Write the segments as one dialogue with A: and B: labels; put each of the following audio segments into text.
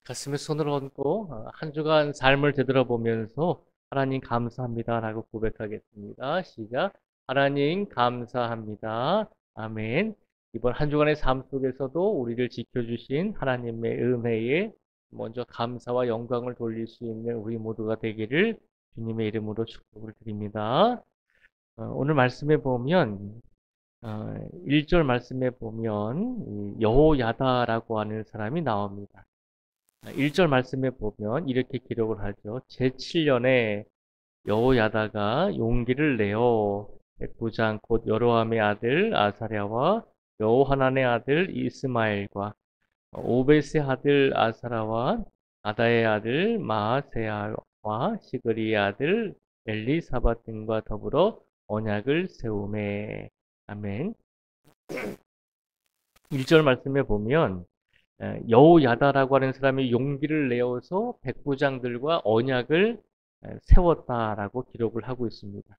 A: 가슴에 손을 얹고 한 주간 삶을 되돌아보면서 하나님 감사합니다라고 고백하겠습니다. 시작. 하나님 감사합니다. 아멘. 이번 한 주간의 삶 속에서도 우리를 지켜주신 하나님의 은혜에 먼저 감사와 영광을 돌릴 수 있는 우리 모두가 되기를 주님의 이름으로 축복을 드립니다. 오늘 말씀에 보면 1절 말씀에 보면 여호야다라고 하는 사람이 나옵니다. 1절 말씀에 보면 이렇게 기록을 하죠. 제7년에 여호야다가 용기를 내어 백부장 곧 여로함의 아들 아사랴와 여호하난의 아들 이스마엘과 오벳의 아들 아사라와 아다의 아들 마아세야와 시그리의 아들 엘리사밧 등과 더불어 언약을 세우매. 아멘. 1절 말씀에 보면 여호야다라고 하는 사람이 용기를 내어서 백부장들과 언약을 세웠다라고 기록을 하고 있습니다.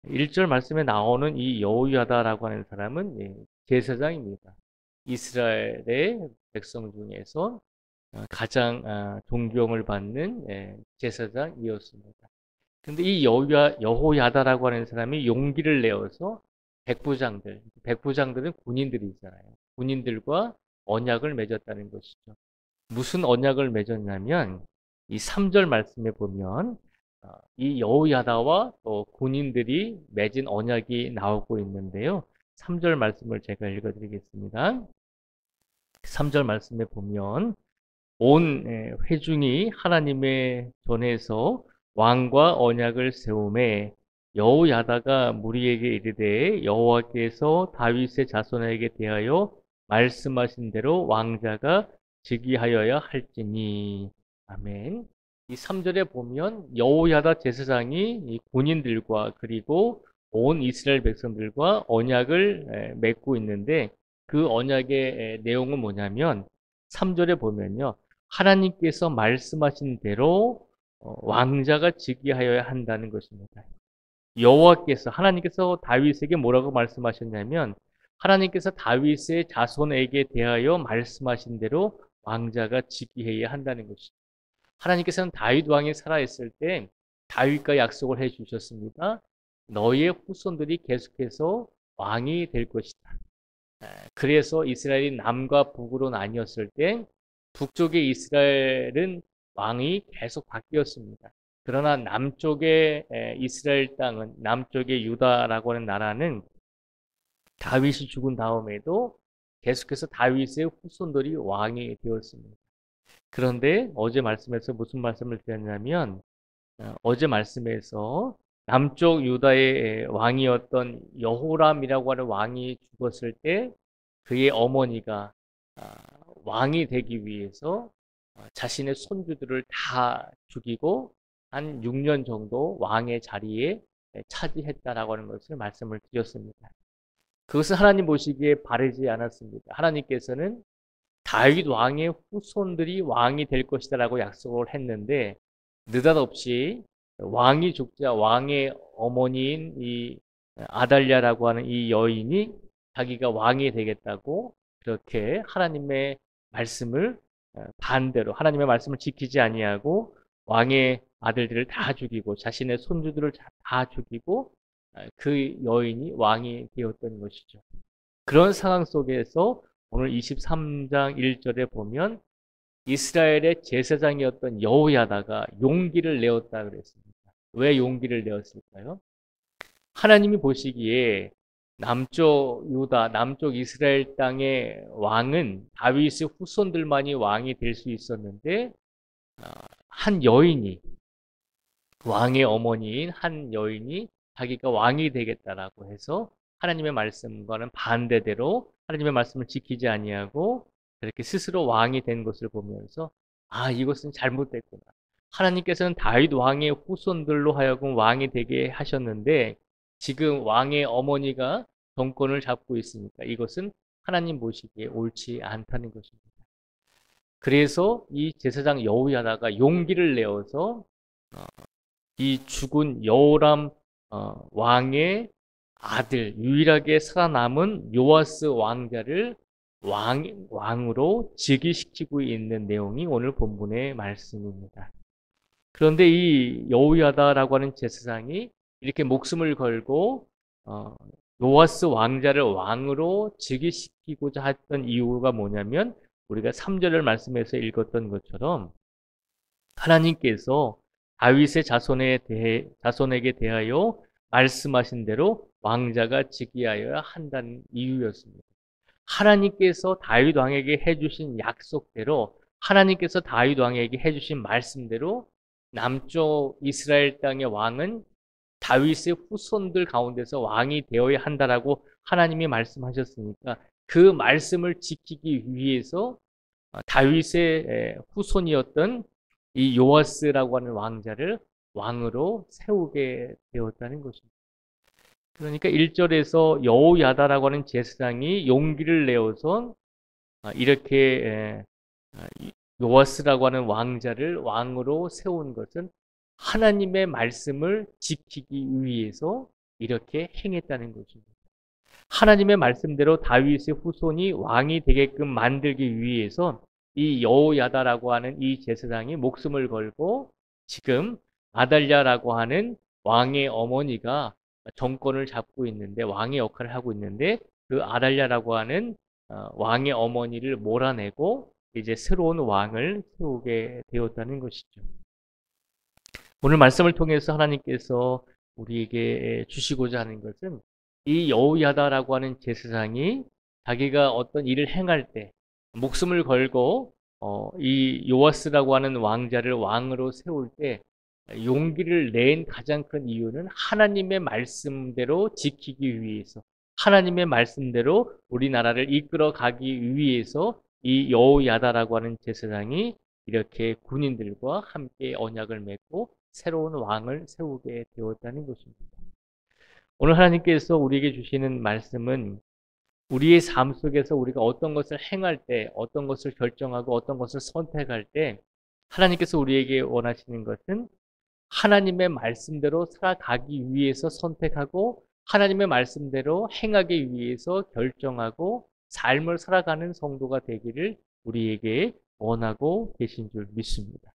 A: 1절 말씀에 나오는 이 여호야다라고 하는 사람은 제사장입니다. 이스라엘의 백성 중에서 가장 존경을 받는 제사장이었습니다. 근데 이 여호야다라고 하는 사람이 용기를 내어서 백부장들은 군인들이잖아요. 군인들과 언약을 맺었다는 것이죠. 무슨 언약을 맺었냐면 이 3절 말씀에 보면 이 여호야다와 또 군인들이 맺은 언약이 나오고 있는데요. 3절 말씀을 제가 읽어드리겠습니다. 3절 말씀에 보면 온 회중이 하나님의 전에서 왕과 언약을 세우매 여호야다가 무리에게 이르되 여호와께서 다윗의 자손에게 대하여 말씀하신 대로 왕자가 즉위하여야 할지니. 아멘. 이 3절에 보면 여호야다 제사장이 이 군인들과 그리고 온 이스라엘 백성들과 언약을 맺고 있는데 그 언약의 내용은 뭐냐면 3절에 보면요. 하나님께서 말씀하신 대로 왕자가 즉위하여야 한다는 것입니다. 여호와께서 하나님께서 다윗에게 뭐라고 말씀하셨냐면 하나님께서 다윗의 자손에게 대하여 말씀하신 대로 왕자가 즉위해야 한다는 것이죠. 하나님께서는 다윗 왕이 살아있을 때 다윗과 약속을 해 주셨습니다. 너희의 후손들이 계속해서 왕이 될 것이다. 그래서 이스라엘이 남과 북으로 나뉘었을 때 북쪽의 이스라엘은 왕이 계속 바뀌었습니다. 그러나 남쪽의 이스라엘 땅은 남쪽의 유다라고 하는 나라는 다윗이 죽은 다음에도 계속해서 다윗의 후손들이 왕이 되었습니다. 그런데 어제 말씀에서 무슨 말씀을 드렸냐면 어제 말씀에서 남쪽 유다의 왕이었던 여호람이라고 하는 왕이 죽었을 때 그의 어머니가 왕이 되기 위해서 자신의 손주들을 다 죽이고 한 6년 정도 왕의 자리에 차지했다라고 하는 것을 말씀을 드렸습니다. 그것은 하나님 보시기에 바르지 않았습니다. 하나님께서는 다윗 왕의 후손들이 왕이 될 것이다라고 약속을 했는데 느닷없이 왕이 죽자 왕의 어머니인 이 아달랴라고 하는 이 여인이 자기가 왕이 되겠다고 그렇게 하나님의 말씀을 반대로 하나님의 말씀을 지키지 아니하고 왕의 아들들을 다 죽이고 자신의 손주들을 다 죽이고 그 여인이 왕이 되었던 것이죠. 그런 상황 속에서 오늘 23장 1절에 보면 이스라엘의 제사장이었던 여호야다가 용기를 내었다 그랬습니다. 왜 용기를 내었을까요? 하나님이 보시기에 남쪽 유다, 남쪽 이스라엘 땅의 왕은 다윗의 후손들만이 왕이 될 수 있었는데 한 여인이 왕의 어머니인 한 여인이 자기가 왕이 되겠다라고 해서 하나님의 말씀과는 반대대로 하나님의 말씀을 지키지 아니하고 그렇게 스스로 왕이 된 것을 보면서 이것은 잘못됐구나. 하나님께서는 다윗 왕의 후손들로 하여금 왕이 되게 하셨는데 지금 왕의 어머니가 정권을 잡고 있으니까 이것은 하나님 보시기에 옳지 않다는 것입니다. 그래서 이 제사장 여호야다가 용기를 내어서 이 죽은 여호람 왕의 아들 유일하게 살아남은 요아스 왕자를 왕으로 즉위시키고 있는 내용이 오늘 본문의 말씀입니다. 그런데 이 여호야다라고 하는 제사장이 이렇게 목숨을 걸고 요아스 왕자를 왕으로 즉위시키고자 했던 이유가 뭐냐면 우리가 3절을 말씀에서 읽었던 것처럼 하나님께서 다윗의 자손에게 대하여 말씀하신 대로 왕자가 즉위하여야 한다는 이유였습니다. 하나님께서 다윗 왕에게 해주신 약속대로 하나님께서 다윗 왕에게 해주신 말씀대로 남쪽 이스라엘 땅의 왕은 다윗의 후손들 가운데서 왕이 되어야 한다라고 하나님이 말씀하셨으니까 그 말씀을 지키기 위해서 다윗의 후손이었던 이 요아스라고 하는 왕자를 왕으로 세우게 되었다는 것입니다. 그러니까 1절에서 여호야다라고 하는 제사장이 용기를 내어서 이렇게 요아스라고 하는 왕자를 왕으로 세운 것은 하나님의 말씀을 지키기 위해서 이렇게 행했다는 것입니다. 하나님의 말씀대로 다윗의 후손이 왕이 되게끔 만들기 위해서 이 여호야다라고 하는 이 제사장이 목숨을 걸고 지금 아달랴라고 하는 왕의 어머니가 정권을 잡고 있는데 왕의 역할을 하고 있는데 그 아달랴라고 하는 왕의 어머니를 몰아내고 이제 새로운 왕을 세우게 되었다는 것이죠. 오늘 말씀을 통해서 하나님께서 우리에게 주시고자 하는 것은 이 여호야다라고 하는 제사장이 자기가 어떤 일을 행할 때 목숨을 걸고 이 요아스라고 하는 왕자를 왕으로 세울 때 용기를 낸 가장 큰 이유는 하나님의 말씀대로 지키기 위해서, 하나님의 말씀대로 우리나라를 이끌어 가기 위해서 이 여호야다라고 하는 제사장이 이렇게 군인들과 함께 언약을 맺고 새로운 왕을 세우게 되었다는 것입니다. 오늘 하나님께서 우리에게 주시는 말씀은 우리의 삶 속에서 우리가 어떤 것을 행할 때, 어떤 것을 결정하고 어떤 것을 선택할 때 하나님께서 우리에게 원하시는 것은 하나님의 말씀대로 살아가기 위해서 선택하고 하나님의 말씀대로 행하기 위해서 결정하고 삶을 살아가는 성도가 되기를 우리에게 원하고 계신 줄 믿습니다.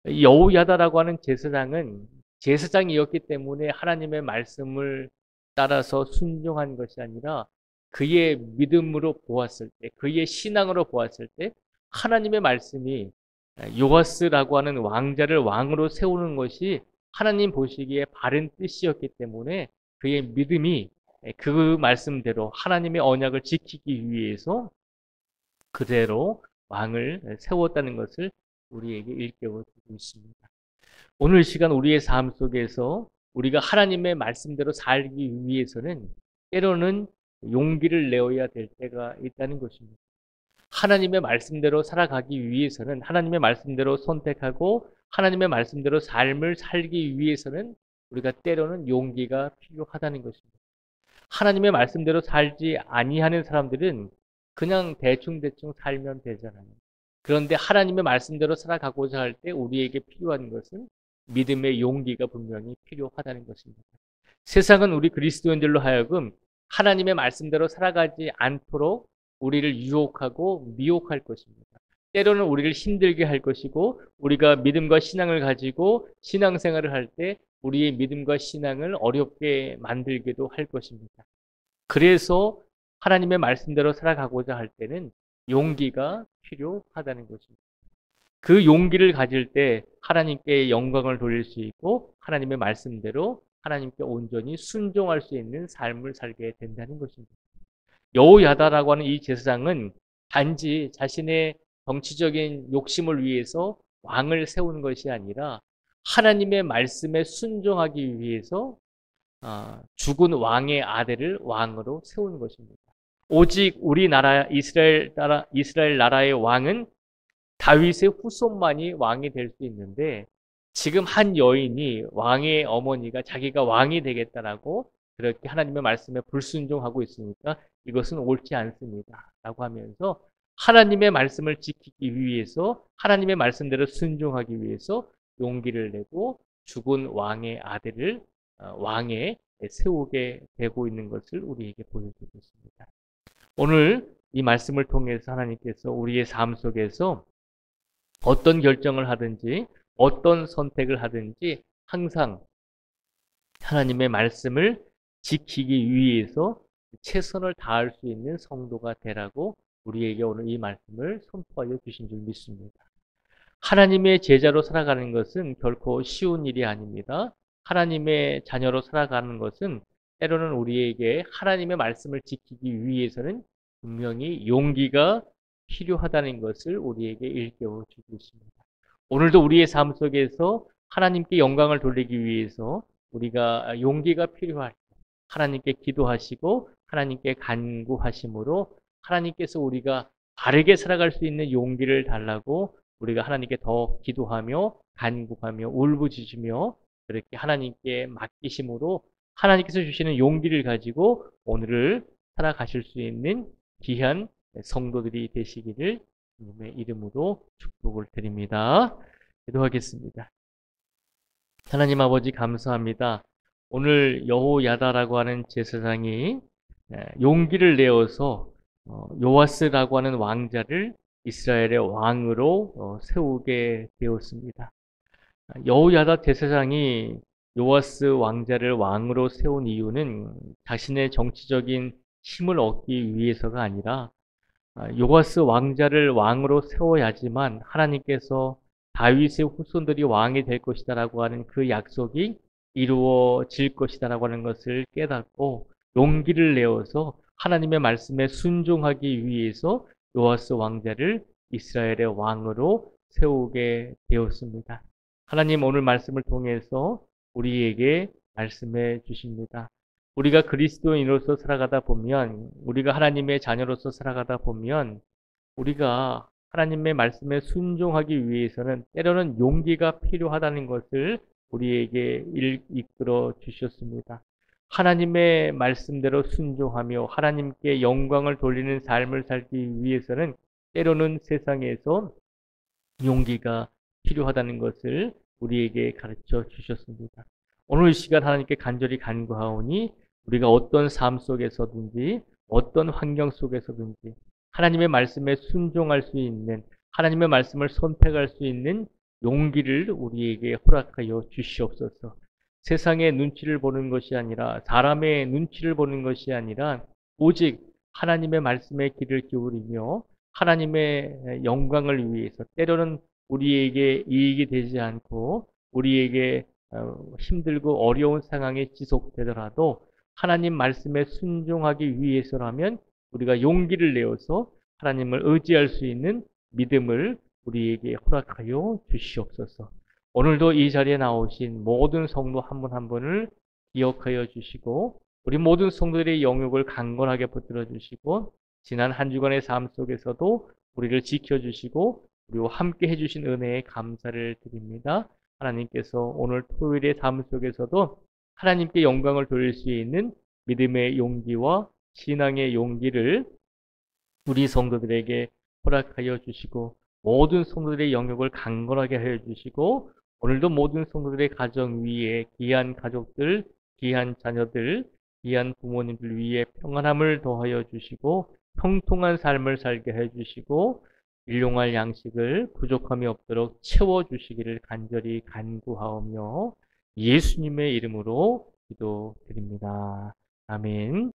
A: 여호야다라고 하는 제사장은 제사장이었기 때문에 하나님의 말씀을 따라서 순종한 것이 아니라 그의 믿음으로 보았을 때, 그의 신앙으로 보았을 때 하나님의 말씀이 요아스라고 하는 왕자를 왕으로 세우는 것이 하나님 보시기에 바른 뜻이었기 때문에 그의 믿음이 그 말씀대로 하나님의 언약을 지키기 위해서 그대로 왕을 세웠다는 것을 우리에게 일깨워 주고 있습니다. 오늘 시간 우리의 삶 속에서 우리가 하나님의 말씀대로 살기 위해서는 때로는 용기를 내어야 될 때가 있다는 것입니다. 하나님의 말씀대로 살아가기 위해서는 하나님의 말씀대로 선택하고 하나님의 말씀대로 삶을 살기 위해서는 우리가 때로는 용기가 필요하다는 것입니다. 하나님의 말씀대로 살지 아니하는 사람들은 그냥 대충대충 살면 되잖아요. 그런데 하나님의 말씀대로 살아가고자 할 때 우리에게 필요한 것은 믿음의 용기가 분명히 필요하다는 것입니다. 세상은 우리 그리스도인들로 하여금 하나님의 말씀대로 살아가지 않도록 우리를 유혹하고 미혹할 것입니다. 때로는 우리를 힘들게 할 것이고 우리가 믿음과 신앙을 가지고 신앙생활을 할 때 우리의 믿음과 신앙을 어렵게 만들기도 할 것입니다. 그래서 하나님의 말씀대로 살아가고자 할 때는 용기가 필요하다는 것입니다. 그 용기를 가질 때 하나님께 영광을 돌릴 수 있고 하나님의 말씀대로 하나님께 온전히 순종할 수 있는 삶을 살게 된다는 것입니다. 여호야다라고 하는 이 제사장은 단지 자신의 정치적인 욕심을 위해서 왕을 세우는 것이 아니라 하나님의 말씀에 순종하기 위해서 죽은 왕의 아들을 왕으로 세우는 것입니다. 오직 우리나라 이스라엘 나라의 왕은 다윗의 후손만이 왕이 될 수 있는데 지금 한 여인이 왕의 어머니가 자기가 왕이 되겠다라고 그렇게 하나님의 말씀에 불순종하고 있으니까 이것은 옳지 않습니다 라고 하면서 하나님의 말씀을 지키기 위해서 하나님의 말씀대로 순종하기 위해서 용기를 내고 죽은 왕의 아들을 왕에 세우게 되고 있는 것을 우리에게 보여주고 있습니다. 오늘 이 말씀을 통해서 하나님께서 우리의 삶 속에서 어떤 결정을 하든지 어떤 선택을 하든지 항상 하나님의 말씀을 지키기 위해서 최선을 다할 수 있는 성도가 되라고 우리에게 오늘 이 말씀을 선포하여 주신 줄 믿습니다. 하나님의 제자로 살아가는 것은 결코 쉬운 일이 아닙니다. 하나님의 자녀로 살아가는 것은 때로는 우리에게 하나님의 말씀을 지키기 위해서는 분명히 용기가 필요하다는 것을 우리에게 일깨워 주고 있습니다. 오늘도 우리의 삶 속에서 하나님께 영광을 돌리기 위해서 우리가 용기가 필요할 때 하나님께 기도하시고 하나님께 간구하심으로 하나님께서 우리가 바르게 살아갈 수 있는 용기를 달라고 우리가 하나님께 더 기도하며 간구하며 울부짖으며 그렇게 하나님께 맡기심으로 하나님께서 주시는 용기를 가지고 오늘을 살아가실 수 있는 귀한 성도들이 되시기를 주님의 이름으로 축복을 드립니다. 기도하겠습니다. 하나님 아버지 감사합니다. 오늘 여호야다라고 하는 제사장이 용기를 내어서 요아스라고 하는 왕자를 이스라엘의 왕으로 세우게 되었습니다. 여호야다 제사장이 요아스 왕자를 왕으로 세운 이유는 자신의 정치적인 힘을 얻기 위해서가 아니라 요아스 왕자를 왕으로 세워야지만 하나님께서 다윗의 후손들이 왕이 될 것이다라고 하는 그 약속이 이루어질 것이다라고 하는 것을 깨닫고 용기를 내어서 하나님의 말씀에 순종하기 위해서 요아스 왕자를 이스라엘의 왕으로 세우게 되었습니다. 하나님 오늘 말씀을 통해서 우리에게 말씀해 주십니다. 우리가 그리스도인으로서 살아가다 보면, 우리가 하나님의 자녀로서 살아가다 보면 우리가 하나님의 말씀에 순종하기 위해서는 때로는 용기가 필요하다는 것을 우리에게 이끌어 주셨습니다. 하나님의 말씀대로 순종하며 하나님께 영광을 돌리는 삶을 살기 위해서는 때로는 세상에서 용기가 필요하다는 것을 우리에게 가르쳐 주셨습니다. 오늘 이 시간 하나님께 간절히 간구하오니 우리가 어떤 삶 속에서든지 어떤 환경 속에서든지 하나님의 말씀에 순종할 수 있는, 하나님의 말씀을 선택할 수 있는 용기를 우리에게 허락하여 주시옵소서. 세상의 눈치를 보는 것이 아니라, 사람의 눈치를 보는 것이 아니라 오직 하나님의 말씀에 귀를 기울이며 하나님의 영광을 위해서, 때로는 우리에게 이익이 되지 않고 우리에게 힘들고 어려운 상황이 지속되더라도 하나님 말씀에 순종하기 위해서라면 우리가 용기를 내어서 하나님을 의지할 수 있는 믿음을 우리에게 허락하여 주시옵소서. 오늘도 이 자리에 나오신 모든 성도 한 분 한 분을 기억하여 주시고 우리 모든 성도들의 영역을 강건하게 붙들어 주시고 지난 한 주간의 삶 속에서도 우리를 지켜주시고 우리와 함께 해주신 은혜에 감사를 드립니다. 하나님께서 오늘 토요일의 삶 속에서도 하나님께 영광을 돌릴 수 있는 믿음의 용기와 신앙의 용기를 우리 성도들에게 허락하여 주시고 모든 성도들의 영역을 강건하게 하여 주시고 오늘도 모든 성도들의 가정 위에 귀한 가족들, 귀한 자녀들, 귀한 부모님들 위에 평안함을 더하여 주시고 통통한 삶을 살게 해 주시고 일용할 양식을 부족함이 없도록 채워주시기를 간절히 간구하오며 예수님의 이름으로 기도드립니다. 아멘.